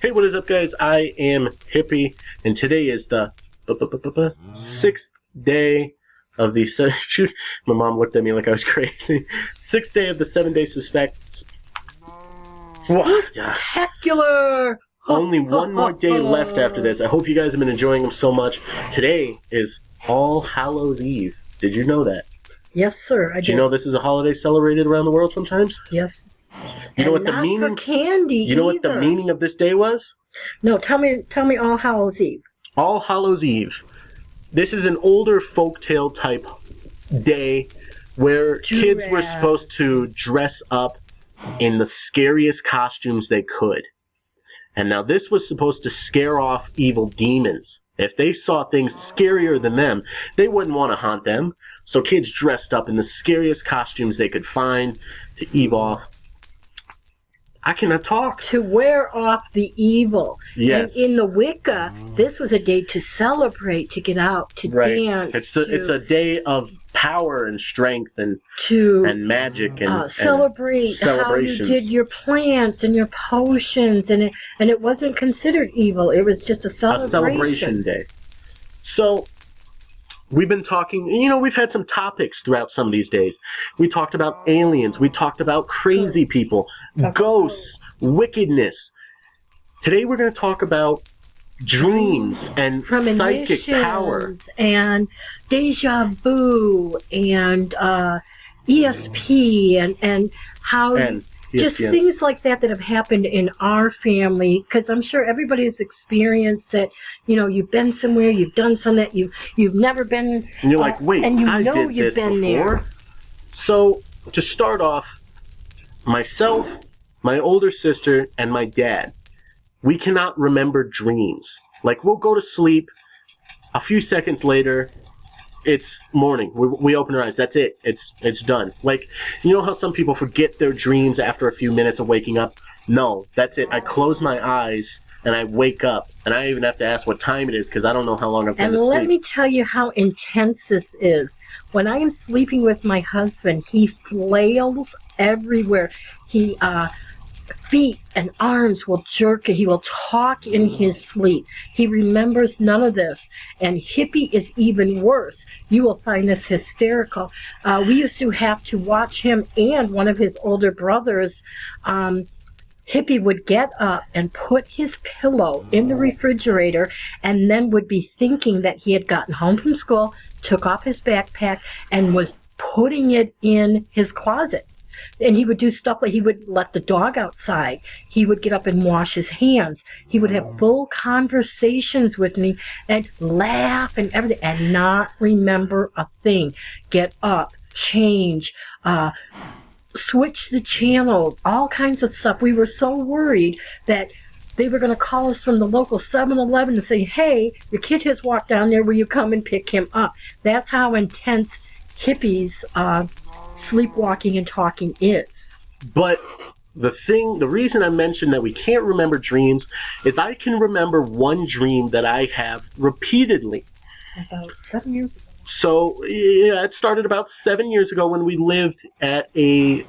Hey, what is up, guys? I am Hippie, and today is the sixth day of the my mom looked at me like I was crazy. Sixth day of the 7-day suspect. Spoo-Tacular! Only one more day left after this. I hope you guys have been enjoying them so much. Today is All Hallows Eve. Did you know that? Yes, sir. I did. Do you know this is a holiday celebrated around the world sometimes? Yes. You know And what the meaning? Not for candy. You know what the meaning of this day was? No, tell me All Hallows Eve. All Hallows Eve. This is an older folktale type day where kids were supposed to dress up in the scariest costumes they could. And now this was supposed to scare off evil demons. If they saw things scarier than them, they wouldn't want to haunt them. So kids dressed up in the scariest costumes they could find to eve off. I cannot talk. To wear off the evil. Yes. And in the Wicca, this was a day to celebrate, to get out, to dance. It's a day of power and strength and magic and celebrate how you did your plants and your potions, and it wasn't considered evil. It was just a celebration. A celebration day. So we've been talking, we've had some topics throughout some of these days. We talked about aliens. We talked about crazy people, ghosts, wickedness. Today we're going to talk about dreams and psychic power. And deja vu and ESP and how... Just things like that have happened in our family, because I'm sure everybody has experienced that. You've been somewhere, you've done something that you've never been. And you're like, wait, and I did you've this been before. There. So to start off, myself, my older sister, and my dad, we cannot remember dreams. Like, we'll go to sleep, a few seconds later, it's morning. We open our eyes. That's it. It's done. Like, you know how some people forget their dreams after a few minutes of waking up? No, that's it. I close my eyes and I wake up, and I even have to ask what time it is because I don't know how long I've been asleep. And let me tell you how intense this is. When I am sleeping with my husband, he flails everywhere. He feet and arms will jerk. He will talk in his sleep. He remembers none of this. And Hippie is even worse. You will find this hysterical. We used to have to watch him and one of his older brothers. Hippie would get up and put his pillow in the refrigerator and then would be thinking that he had gotten home from school, took off his backpack, and was putting it in his closet. And he would do stuff like he would let the dog outside. He would get up and wash his hands. He would have full conversations with me and laugh and everything and not remember a thing. Get up, change, switch the channel, all kinds of stuff. We were so worried that they were going to call us from the local 7-Eleven and say, hey, your kid has walked down there. Will you come and pick him up? That's how intense Hippie's sleepwalking and talking is. But the reason I mentioned that we can't remember dreams is I can remember one dream that I have repeatedly. About 7 years ago. So, yeah, it started about 7 years ago when we lived at we'll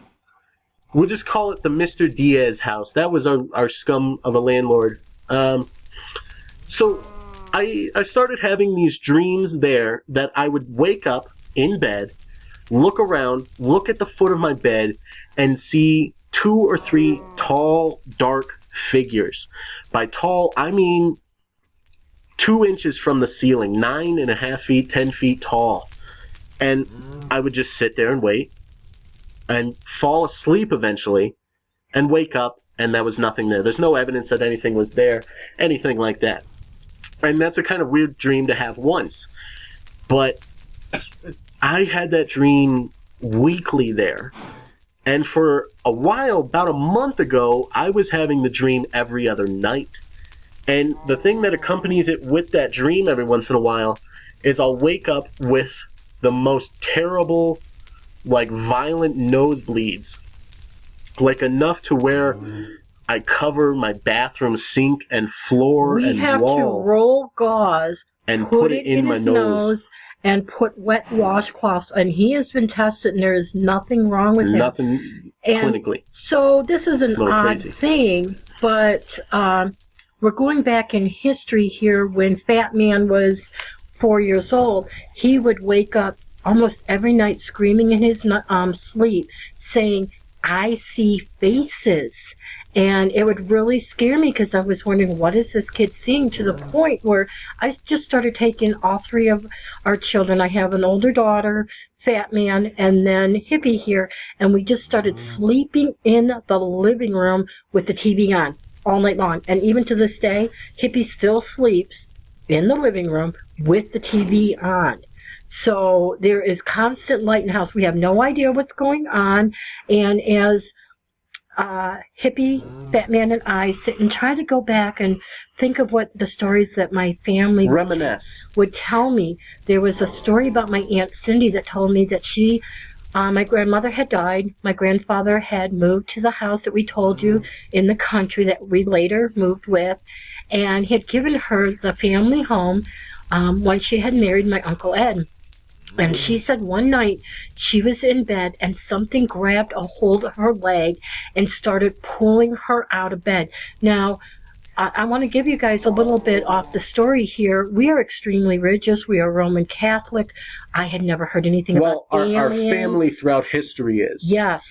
just call it the Mr. Diaz house. That was our scum of a landlord. So I started having these dreams there that I would wake up in bed, look around, look at the foot of my bed, and see 2 or 3 tall, dark figures. By tall, I mean 2 inches from the ceiling, 9.5 feet, 10 feet tall. And I would just sit there and wait and fall asleep eventually and wake up, and there was nothing there. There's no evidence that anything was there, anything like that. And that's a kind of weird dream to have once. But I had that dream weekly there. And for a while, about a month ago, I was having the dream every other night. And the thing that accompanies it with that dream every once in a while is I'll wake up with the most terrible, like, violent nosebleeds. Like, enough to where I cover my bathroom sink and floor and wall. We have to roll gauze and put it in my nose and put wet washcloths, and he has been tested, and there is nothing wrong with him. Nothing clinically. So this is an odd thing, but we're going back in history here when Fat Man was 4 years old. He would wake up almost every night screaming in his sleep, saying, "I see faces." And it would really scare me because I was wondering, what is this kid seeing? To the point where I just started taking all three of our children. I have an older daughter, Fat Man, and then Hippie here, and we just started sleeping in the living room with the TV on all night long. And even to this day, Hippie still sleeps in the living room with the TV on. So there is constant light in the house. We have no idea what's going on, and as Hippie, Fat Man, and I sit and try to go back and think of what the stories that my family would tell me. There was a story about my Aunt Cindy that told me that my grandmother had died. My grandfather had moved to the house that we told you in the country that we later moved with, and he had given her the family home once she had married my Uncle Ed. And she said one night she was in bed and something grabbed a hold of her leg and started pulling her out of bed. Now, I want to give you guys a little bit off the story here. We are extremely religious. We are Roman Catholic. I had never heard anything about aliens. Our family throughout history is. Yes.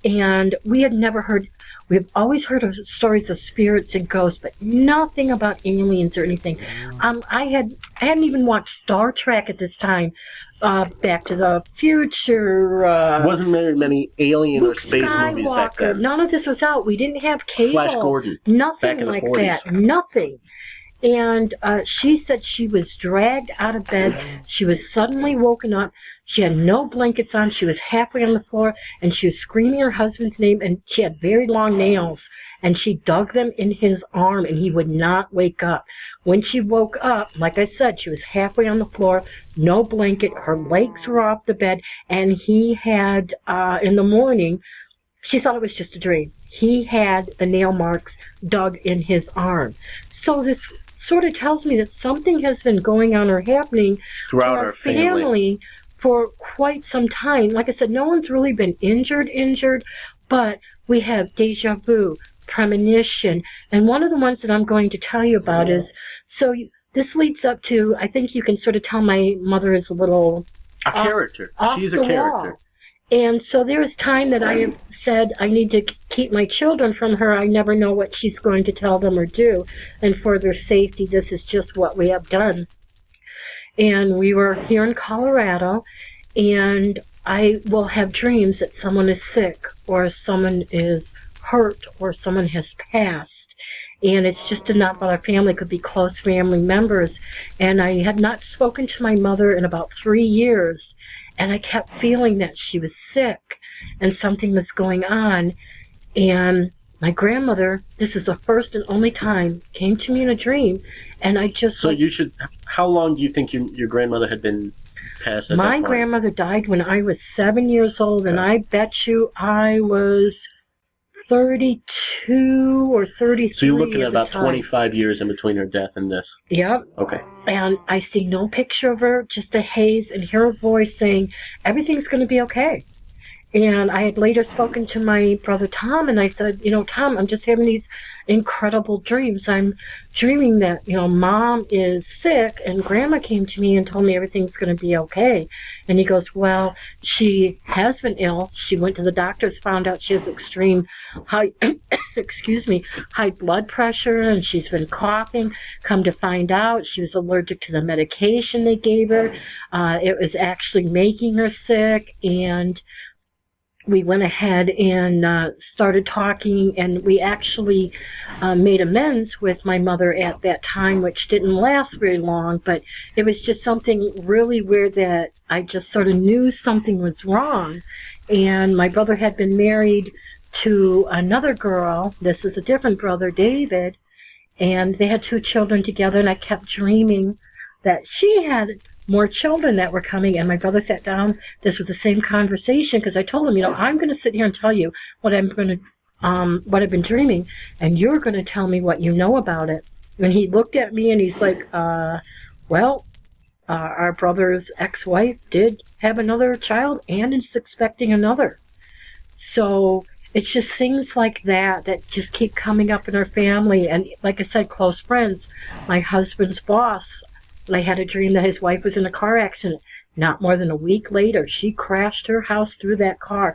And we had never heard, we've always heard of stories of spirits and ghosts, but nothing about aliens or anything. I hadn't even watched Star Trek at this time. Back to the Future. Wasn't very many alien Luke or space movies back then. None of this was out. We didn't have cable. Flash Gordon. Nothing like that. Nothing. And she said she was dragged out of bed. She was suddenly woken up. She had no blankets on. She was halfway on the floor, and she was screaming her husband's name, and she had very long nails. And she dug them in his arm, and he would not wake up. When she woke up, like I said, she was halfway on the floor, no blanket, her legs were off the bed, and he had, in the morning, she thought it was just a dream. He had the nail marks dug in his arm. So this sort of tells me that something has been going on or happening throughout our family for quite some time. Like I said, no one's really been injured, but we have deja vu, premonition, and one of the ones that I'm going to tell you about is, this leads up to, I think you can sort of tell my mother is a little character. She's a character. Wall. And so there is time that I have said I need to keep my children from her. I never know what she's going to tell them or do. And for their safety, this is just what we have done. And we were here in Colorado, and I will have dreams that someone is sick or someone is hurt or someone has passed. And it's just enough about our family. It could be close family members. And I had not spoken to my mother in about 3 years. And I kept feeling that she was sick and something was going on. And my grandmother, this is the first and only time, came to me in a dream. And I just... So how long do you think your grandmother had been passed at My that point? grandmother died when I was 7 years old, and I bet you I was 32 or 33. So you're looking at about time. 25 years in between her death and this. Yep. Okay. And I see no picture of her, just a haze, and hear a voice saying, everything's going to be okay. And I had later spoken to my brother Tom, and I said, Tom, I'm just having these incredible dreams. I'm dreaming that, Mom is sick, and Grandma came to me and told me everything's going to be okay. And he goes, well, she has been ill. She went to the doctors, found out she has extreme high, high blood pressure, and she's been coughing. Come to find out, she was allergic to the medication they gave her. It was actually making her sick, and we went ahead and started talking, and we actually made amends with my mother at that time, which didn't last very long, but it was just something really weird that I just sort of knew something was wrong. And my brother had been married to another girl. This is a different brother, David, and they had 2 children together, and I kept dreaming that she had more children that were coming, and my brother sat down. This was the same conversation, because I told him, I'm going to sit here and tell you what I've been dreaming, and you're going to tell me what you know about it. And he looked at me, and he's like, our brother's ex-wife did have another child and is expecting another. So it's just things like that just keep coming up in our family. And like I said, close friends. My husband's boss, I had a dream that his wife was in a car accident. Not more than a week later, she crashed her house through that car.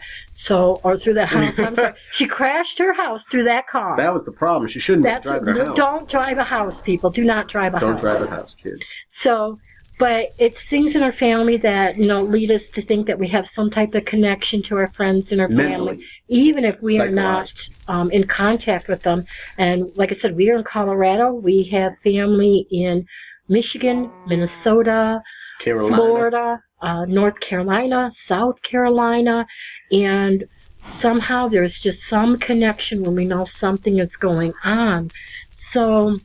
Or through that house. I'm sorry. She crashed her house through that car. That was the problem. She shouldn't have driven her house. Don't drive a house, people. Do not drive a house. Don't drive a house, kids. So, but it's things in our family that, lead us to think that we have some type of connection to our friends in our family, even if we are not in contact with them. And like I said, we are in Colorado. We have family in Michigan, Minnesota, Carolina. Florida, North Carolina, South Carolina, and somehow there's just some connection when we know something is going on. So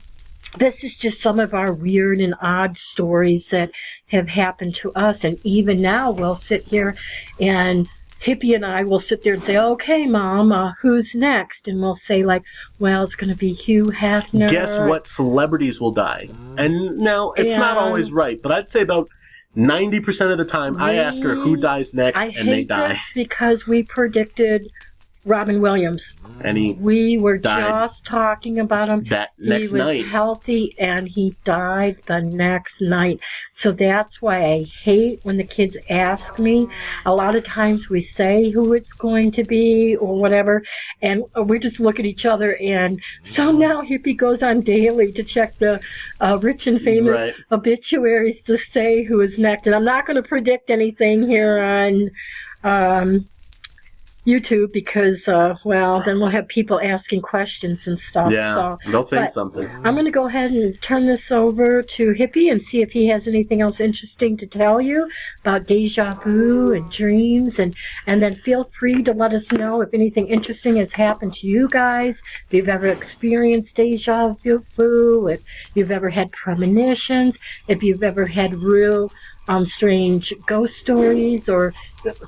this is just some of our weird and odd stories that have happened to us. And even now we'll sit here and Hippie and I will sit there and say, okay, Mom, who's next? And we'll say, like, well, it's going to be Hugh Hefner. Guess what celebrities will die? And now, it's not always right, but I'd say about 90% of the time, I ask her who dies next, and they die. This because we predicted Robin Williams. And we were just talking about him. That next night. He was healthy, and he died the next night. So that's why I hate when the kids ask me. A lot of times we say who it's going to be or whatever, and we just look at each other. And so now Hippie goes on daily to check the rich and famous obituaries to say who is next. And I'm not going to predict anything here on YouTube because, then we'll have people asking questions and stuff. Yeah, they'll think something. I'm going to go ahead and turn this over to Hippie and see if he has anything else interesting to tell you about deja vu and dreams. And then feel free to let us know if anything interesting has happened to you guys, if you've ever experienced deja vu, if you've ever had premonitions, if you've ever had real strange ghost stories, or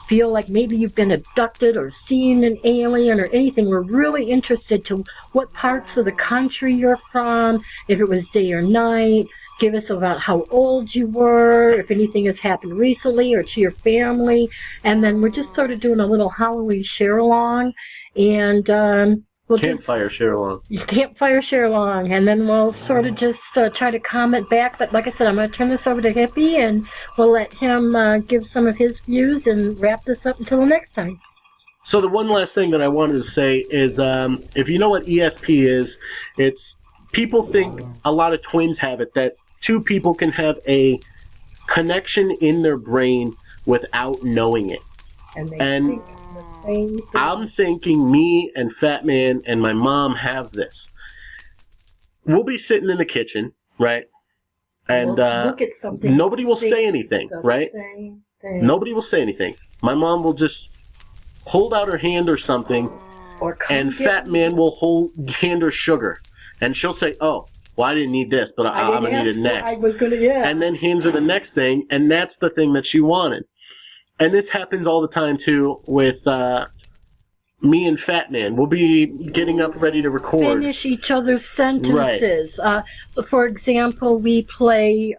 feel like maybe you've been abducted or seen an alien or anything. We're really interested to what parts of the country you're from, if it was day or night. Give us about how old you were, if anything has happened recently or to your family. And then we're just sort of doing a little Halloween share-along. And Campfire share-along. Campfire share-along. And then we'll sort of just try to comment back. But like I said, I'm going to turn this over to Hippie, and we'll let him give some of his views and wrap this up until the next time. So the one last thing that I wanted to say is, if you know what ESP is, it's people think, a lot of twins have it, that two people can have a connection in their brain without knowing it. And I'm thinking me and Fat Man and my mom have this. We'll be sitting in the kitchen, right? And look at something. Nobody will say anything, right? Nobody will say anything. My mom will just hold out her hand or something, and Fat Man will hand her sugar. And she'll say, oh, well, I didn't need this, but I'm going to need it next. And then hands her the next thing, and that's the thing that she wanted. And this happens all the time, too, with me and Fat Man. We'll be getting up ready to record. Finish each other's sentences. Right. For example, we play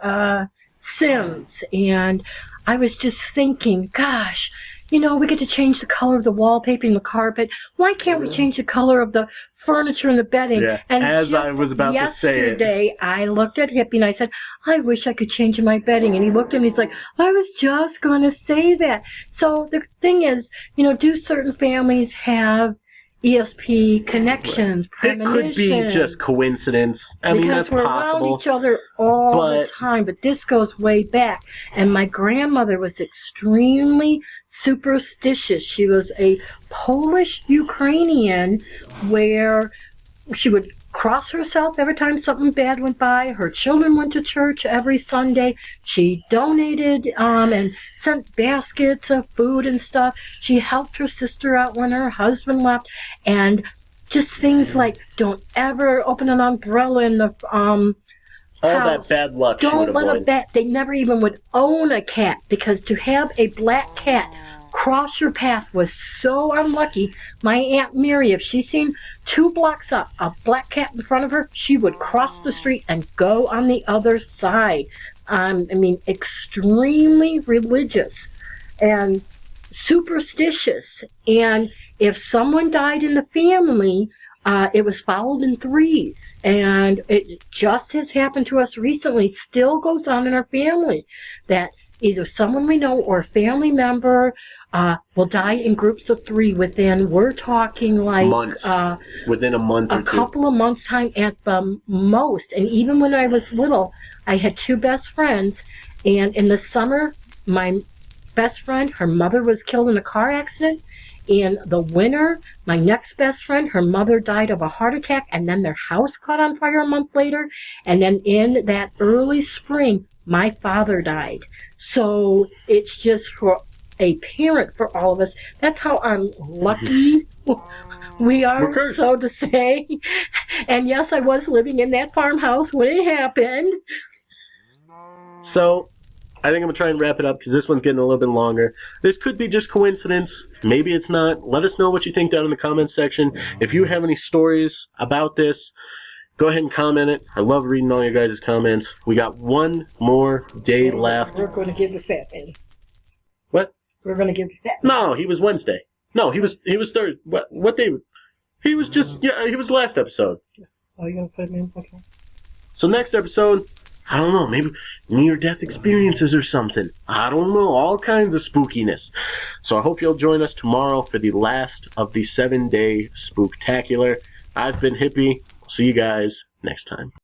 Sims, and I was just thinking, gosh, we get to change the color of the wallpaper and the carpet. Why can't we change the color of the furniture and the bedding? Yeah, and as I was about to say it. Yesterday, I looked at Hippie and I said, I wish I could change my bedding. And he looked at me and he's like, I was just going to say that. So the thing is, do certain families have ESP connections, premonitions? It could be just coincidence. I mean, that's we're possible. around each other all the time, but this goes way back. And my grandmother was extremely superstitious. She was a Polish Ukrainian where she would cross herself every time something bad went by. Her children went to church every Sunday. She donated and sent baskets of food and stuff. She helped her sister out when her husband left. And just things like, don't ever open an umbrella in the all that bad luck. Don't let a bat. They never even would own a cat, because to have a black cat cross your path was so unlucky. My Aunt Mary, if she seen 2 blocks up a black cat in front of her, she would cross the street and go on the other side. Extremely religious. And superstitious, and if someone died in the family, it was followed in threes. And it just has happened to us recently. It still goes on in our family that either someone we know or a family member will die in groups of three within, we're talking like months. Within a month or a two. couple of months' time at the most. And even when I was little, I had two best friends, and in the summer, my best friend, her mother was killed in a car accident. In the winter, my next best friend, her mother died of a heart attack, and then their house caught on fire a month later. And then in that early spring, my father died. So it's just for a parent for all of us. That's how unlucky we are, so to say. And yes, I was living in that farmhouse when it happened. So, I think I'm going to try and wrap it up because this one's getting a little bit longer. This could be just coincidence. Maybe it's not. Let us know what you think down in the comments section. If you have any stories about this, go ahead and comment it. I love reading all your guys' comments. We got one more day left. We're going to give the fat man. What? We're going to give the fat man. No, he was Wednesday. No, he was Thursday. What day? He was just, he was last episode. Oh, you're going to put him in? Okay. So next episode, I don't know, maybe near-death experiences or something. I don't know, all kinds of spookiness. So I hope you'll join us tomorrow for the last of the 7-day Spoo-Tacular. I've been Hippie. See you guys next time.